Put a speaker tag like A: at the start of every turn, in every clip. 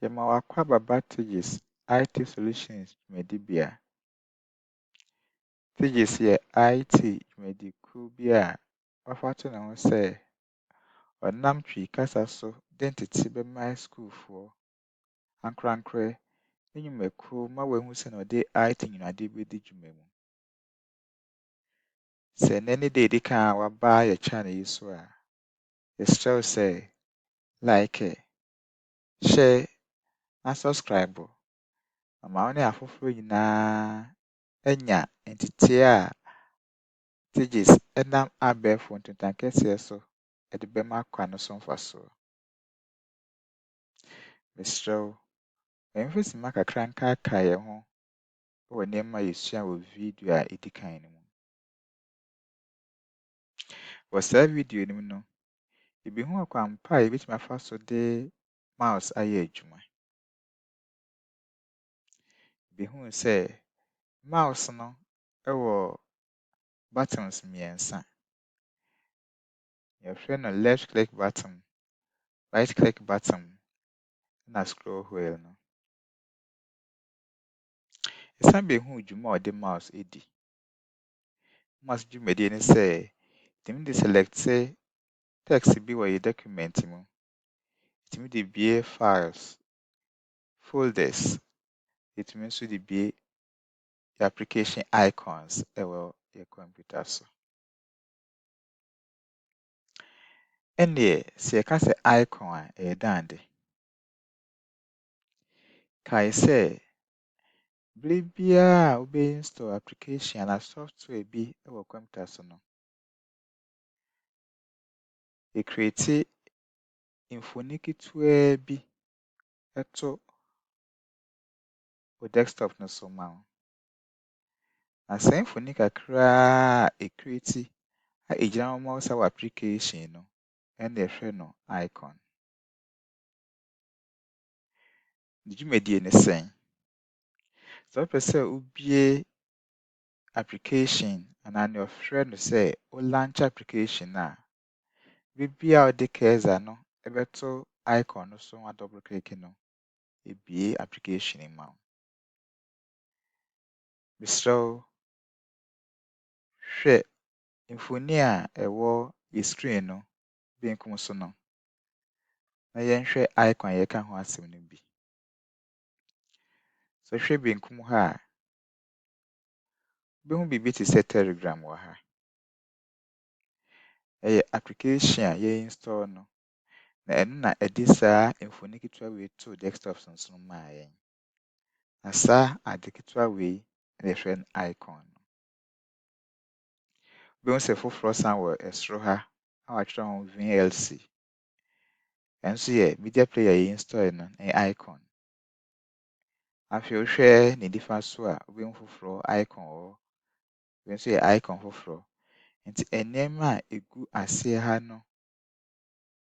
A: Yɛma wakɔ aba Teegis IT Solutions dwumadibea. Teegis yɛ IT dwumadikuo bi a wafa ato ne ho sɛ ɔnam twii-kasa so de ntete bɛma sukuufoɔ, ankorankora ne nnwumakuo ma wɔahu sɛ na ɔde IT nnwumadeɛ bɛdi dwuma mu. Sɛ nnɛ ne da a ɛdi kan a waba yɛ channel yi so a, yɛsrɛ wo sɛ like, share na subscribe ama wo ne afoforɔ nyinaa anya nteteeɛ a Teegis nam abɛɛfo ntontan kɛseɛ so de bɛma kwan no so mfasoɔ. Mesrɛ wo, ma yɛmfa sima kakra nkaakae yɛn ho wɔ nneɛma a yɛsua wɔ video a ɛdi kan no mu. Wɔ saa video no mu no, yɛbɛhu kwan pa a yɛbɛtumi afa so de mouse ayɛ adwuma. Yɛbɛhu sɛ mouse no wɔ buttons mmiɛnsa. Yɛfrɛ no left click button, right click button, na scroll wheel no. Yɛsan bɛhu dwuma a ɔde mouse di. Mouse dwumadie ne sɛ yɛtumi de selecte text bi wɔ yɛ document mu. Yɛtumi de bue files, folders. Yɛtumi nso de bue yɛ application icons wɔ yɛ computer so. Ɛnneɛ, sɛ yɛka sɛ icon a, ɛyɛ dɛn ade? Kae sɛ bere biara a wobɛinstall application anaa software bi wɔ computer so no, yɛcreate mfonin ketewaa bi to wo desktop no so ma wo. Na saa mfonin kakra a ɛcreate a ɛgyina hɔ ma wo sɛ wɔ application no, ɛna yɛfrɛ no icon. Ne dwumadie ne sɛn? Sɛ wopɛ sɛ wobue application anaa nea wɔfrɛ no sɛ wo launch application a, bere biara a wode cursor no bɛto icon no so na double click no, ɛbue application no ma wo. Mesrɛ wo, hwɛ mfonin a ɛwɔ yɛ screen no benkum so no, na yɛnhwɛ icon a yɛka ho asɛm no bi. Sɛ wohwɛ benkum ha a, wobɛhu biribi te sɛ Telegram wɔ ha. Ɛyɛ application a yɛinstall no, na ɛno na ɛde saa mfonin ketewa wei too desktop so maa yɛn. Na saa ade ketewa wei na yɛfrɛ no icon no. Wobɛhu sɛ foforɔ san wɔ soro ha a wɔatwerɛ ho VLC. Ɛno nso yɛ media player a yɛinstall no, ɛyɛ icon. Afei wohwɛ ne nifa so a, wobɛhu foforɔ icon wɔ hɔ. Wei nso yɛ icon foforɔ. Nti nneɛma a ɛgu aseɛ ha no,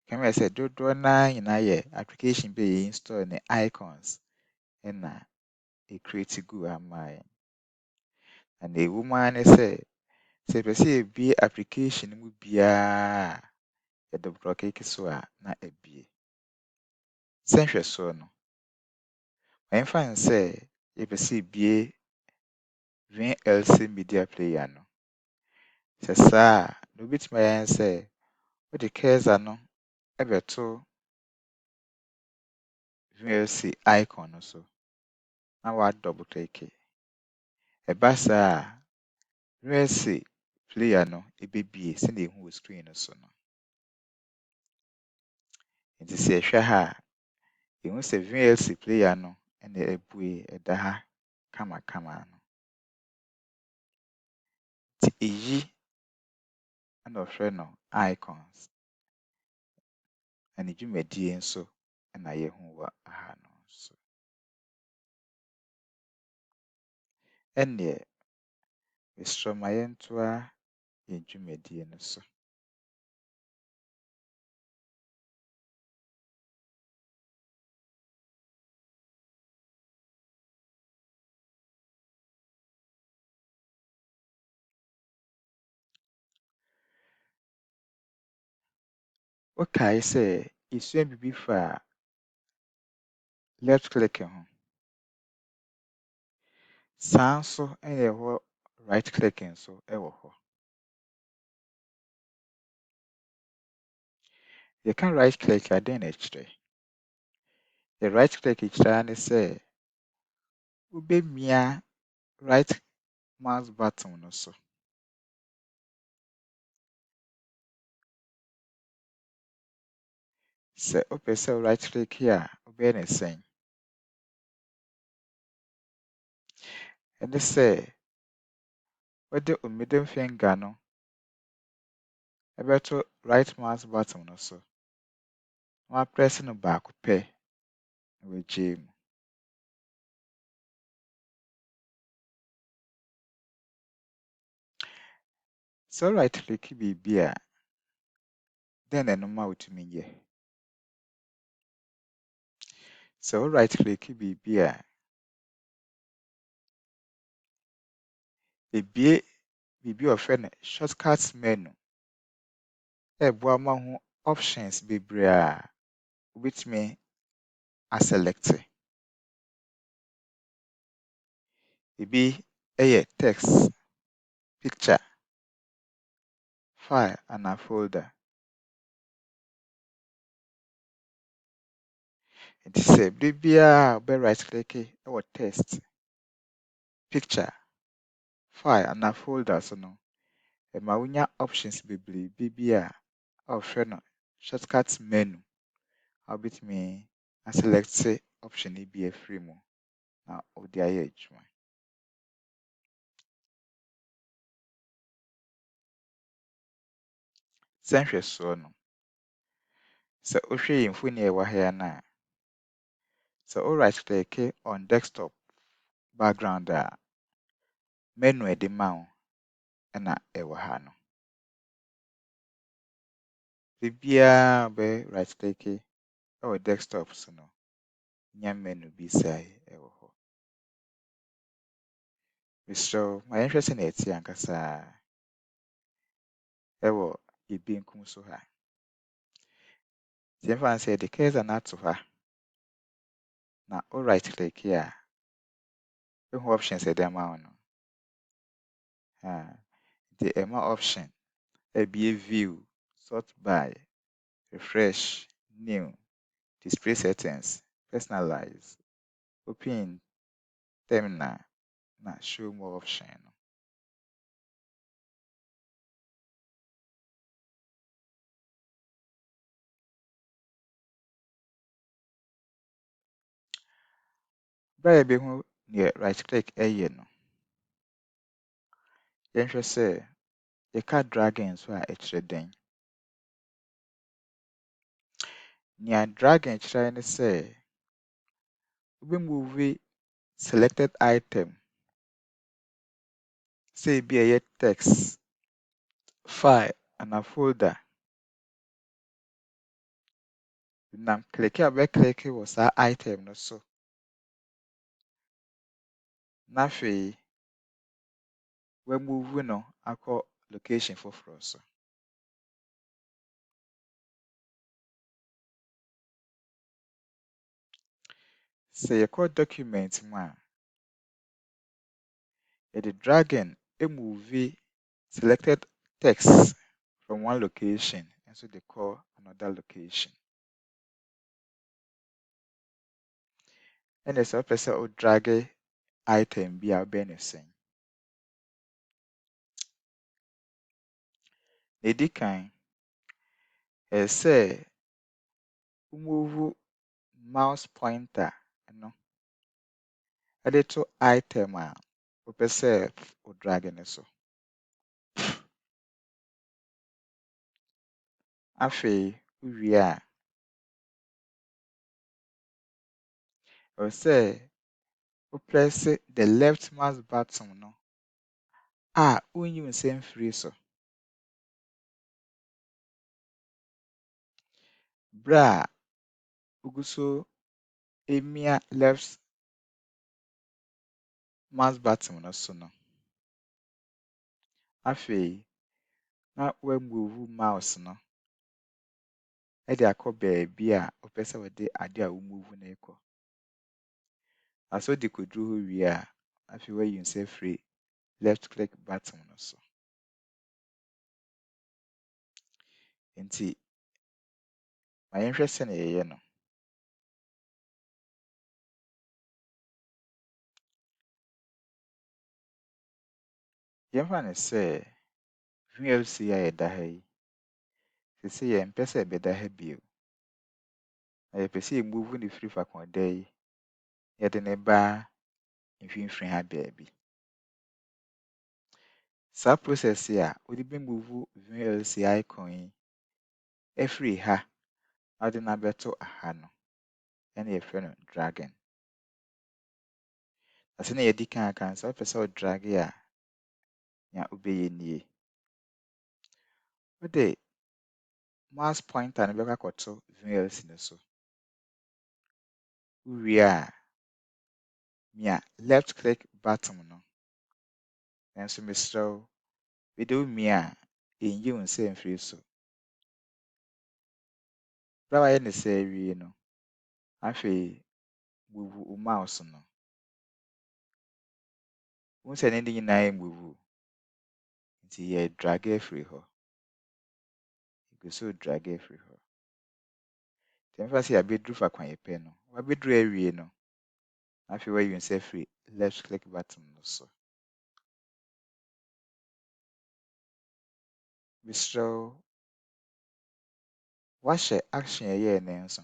A: kama yɛ sɛ dodoɔ no ara nyinaa yɛ application bi a yɛinstall ne icons na ɛcreate guu ha maa yɛn. Na nea ɛwɔ mu ara ne sɛ yɛpɛ sɛ yɛbue application no mu biara a, yɛ double click so a na abue. Sɛ nhwɛsoɔ no, ma yɛmfa no sɛ yɛpɛ sɛ yɛbue VLC media player no. Sɛ saa a, nea wobɛtumi ayɛ ne sɛ wode cursor no bɛto VLC icon no so na double click. Ɛba saa a, VLC player no bɛbue sɛnea ɛhu wɔ screen no so no. Nti sɛ yɛhwɛ ha a, yɛhu sɛ VLC player no na abue ɛda ha kamakama no. Nti ɛyi na wɔfrɛ no icons. Na ne dwumadie nso na yɛhu wɔ ha no so. Ɛnneɛ, mesrɛ ma yɛntoa yɛn dwumadie no so. Wokae sɛ yɛsua biribi fa left click ho. Saa nso na ɛwɔ right click nso ɛwɔ hɔ. Yɛka right click a dɛn na ɛkyerɛ? The right click kyerɛ ne sɛ wobɛmia right mouse button no so. Sɛ wopɛ sɛ wo right click a wobɛyɛ ne sɛn? Ɛne sɛ wode wo middle finger no ɛbɛto right mouse button no so na wapress no baako pɛ na wagyae mu. Sɛ wo right click biribi a dɛn na ɛno ma wotumi yɛ? Sɛ wo right click biribi a ebie biribi a wɔfrɛ no shortcut menu ɛboa ma ho options bebree a wobɛtumi aselect. Ebi ɛyɛ text, picture, file anaa folder. Nti sɛ bere biara a wobɛ right click ɛwɔ text, picture, file anaa folder so no, ɛma wonya options bebree bi a wɔfrɛ no shortcut menu a wobɛtumi aselect option no bi afiri mu na wode ayɛ adwuma. Sɛ nhwɛsoɔ no, sɛ wohwɛ yɛn mfoni a ɛwɔ ha yi no a, sɛ wo right click on desktop background a menu a ɛde ma wo ɛna ɛwɔ ha no. Bere biara a wobɛ right click ɛwɔ desktop so no, nya menu bi saa yi ɛwɔ hɔ. Mesrɛ wo ma yɛnhwɛ sɛnea ɛte ankasa ɛwɔ yɛn benkum so ha. Nti yɛmfa no sɛ yɛde cursor no ato ha na wo right click a wohu options a ɛde ama wo no. Nti ɛma option abue view, sort by, refresh, new, display settings, personalize, open terminal na show more option no. Bere a yɛbɛhu neɛ right click ɛyɛ no, yɛnhwɛ sɛ yɛka dragging nso a ɛkyerɛ dɛn. Nea dragging kyerɛ ne sɛ wobɛmove selected item sɛ ebi a ɛyɛ text, file anaa folder. Nam click a wobɛ click wɔ saa item no so na afei woamove no akɔ location foforɔ so. Sɛ yɛkɔ document mu a, yɛde dragging move selected text from one location nso de kɔ another location. Ɛna sɛ wopɛ sɛ wo drag item bi a wobɛyɛ ne sɛn? Nea ɛdi kan, ɛyɛ sɛ womove mouse pointer no ɛde to item a wopɛ sɛ wo drag ne so. Afei wowie a, ɛwɔ sɛ wo press the left mouse button no a wonnyi wo nsa mfiri so. Bere a wogu so emia left mouse button no so no, afei na woamove mouse no ɛde akɔ baabi a wopɛ sɛ wode ade a womove no ɛkɔ. As wode kɔduru hɔ wie a, afei wayi wo nsa afiri left click button no so. Nti ma yɛnhwɛ sɛnea yɛyɛ no. Yɛmfa no sɛ VLC a yɛda ha yi, sesei yɛmpɛ sɛ ɛbɛda ha bio. Na yɛpɛ sɛ yɛmove no firi faako a ɔda yi, yɛde ne ba mfimfini ha baabi. Saa process yi a wode bɛmove VLC icon yi afiri ha na wode no abɛto ha no, ɛna yɛfrɛ no dragging. Na sɛnea yɛdi kan aka no, sɛ wopɛ sɛ wo drag a, nea wobɛyɛ nie. Wode mouse pointer no bɛkɔ akɔto VLC no so. Wowie a, mia left click button no. Nanso mesrɛ wo, wede wo mia a, ɛnyi wo nsa mfiri so. Bere a wayɛ ne saa awie no, afei move wo mouse no. Wohu sɛ ne nyinaa move, nti yɛ drag afiri hɔ. Yɛgu so drag afiri hɔ. Nti ɛmfa sɛ yɛabɛduru faako a yɛpɛ no. Wabɛduru awie no, afei wayi wo nsa afiri left click button no so. Mesrɛ wo, wahyɛ action a ɛyɛɛ ne nso.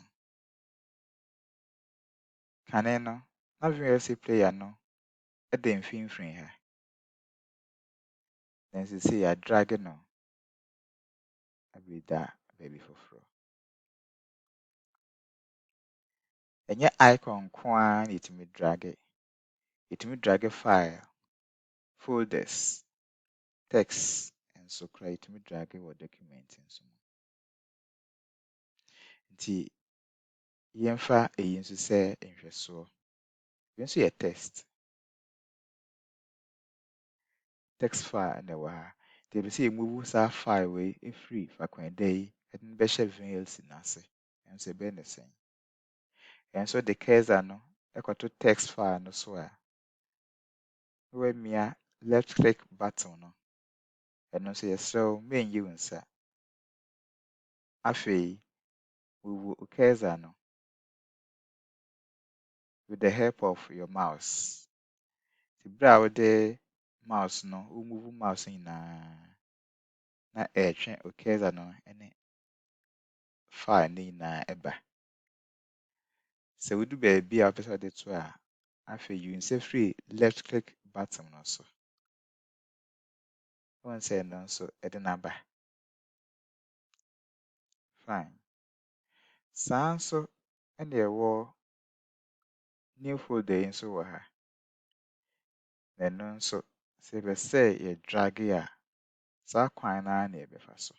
A: Kane no, na VLC player no da mfimfini ha. Na sesei yɛadrage no abɛda baabi foforɔ. Ɛnyɛ icon nko ara na yɛtumi drage. Yɛtumi drage file, folders, text nso koraa yɛtumi drage wɔ document nso mu. Nti yɛmfa eyi nso sɛ nhwɛsoɔ. Eyi nso yɛ text. Text file na ɛwɔ ha. Nti yɛpɛ sɛ yɛmove saa file wei efiri faako a ɛda yi ɛde no bɛhyɛ VLC n'ase. Ɛnso ɛbɛyɛ ne sɛn? Ɛnso de cursor no ɛkɔto text file no so a, na wamia left click button no. Ɛno nso yɛsrɛ wo mɛnyi wo nsa. Afei, move wo cursor no with the help of your mouse. Nti bere a wode mouse no, womove mouse nyinaa na ɛretwe wo cursor no ne file no nyinaa ɛba. Sɛ wodu baabi a wopɛ sɛ wode to a, afei yi wo nsa firi left click button no so. Wohu sɛ ɛno nso ɛde no aba. Fine. Saa nso ɛna ɛwɔ new folder yi nso wɔ ha. Na ɛno nso sɛ yɛpɛ sɛ yɛdrage a, saa kwan no ara na yɛbɛfa so.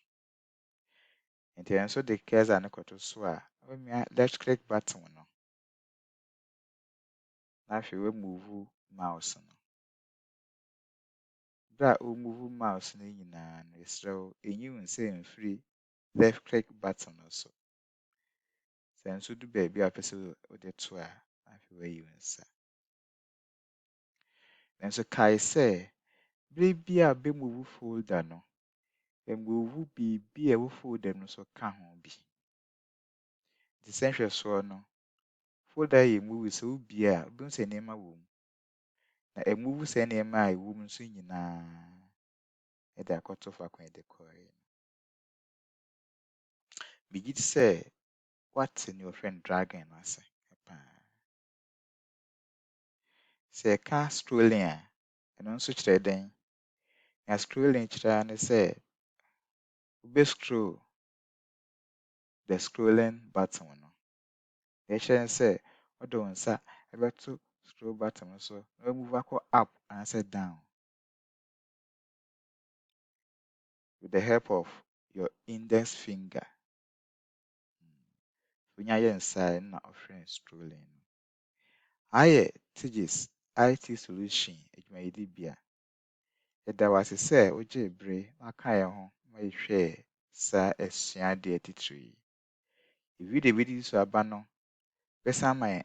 A: Nti ɛno nso de cursor no kɔto so a, wamia left click button no. Na afei wamove mouse no. Bere a womove mouse no nyinaa no, yɛsrɛ wo ɛnyi wo nsa mfiri left click button no so. Sɛ nso du baabi a wopɛ sɛ wode to a, afei wayi wo nsa. Nanso kae sɛ, bere bi a wobɛmove folder no, move biribi a ɛwɔ folder no so ka ho bi. Nti sɛ nhwɛsoɔ no, folder a yɛmove sɛ wobue a, wobɛhu sɛ nneɛma wɔ mu. Na ɛmove saa nneɛma a ɛwɔ mu nso nyinaa ɛde akɔto faako a yɛde kɔeɛ no. Megye di sɛ woate nea wɔfrɛ no dragging no ase paa. Sɛ yɛka scrolling a, ɛno nso kyerɛ dɛn? Nea scrolling kyerɛ ara ne sɛ wobɛscroll the scrolling button no. Deɛ ɛkyerɛ ne sɛ wode wo nsa ɛbɛto scroll button no so na wamove akɔ up anaasɛ down with the help of your index finger. Wonya yɛ nsa a, ɛno na ɔfrɛ no scrolling no. Ayɛ Tigis IT solution adwumayɛdibea. Yɛda wo ase sɛ wogyee bere na aka yɛn ho ma yɛhwɛɛ saa asuadeɛ titire yi. Video bi di so aba no, bɛsan ama yɛn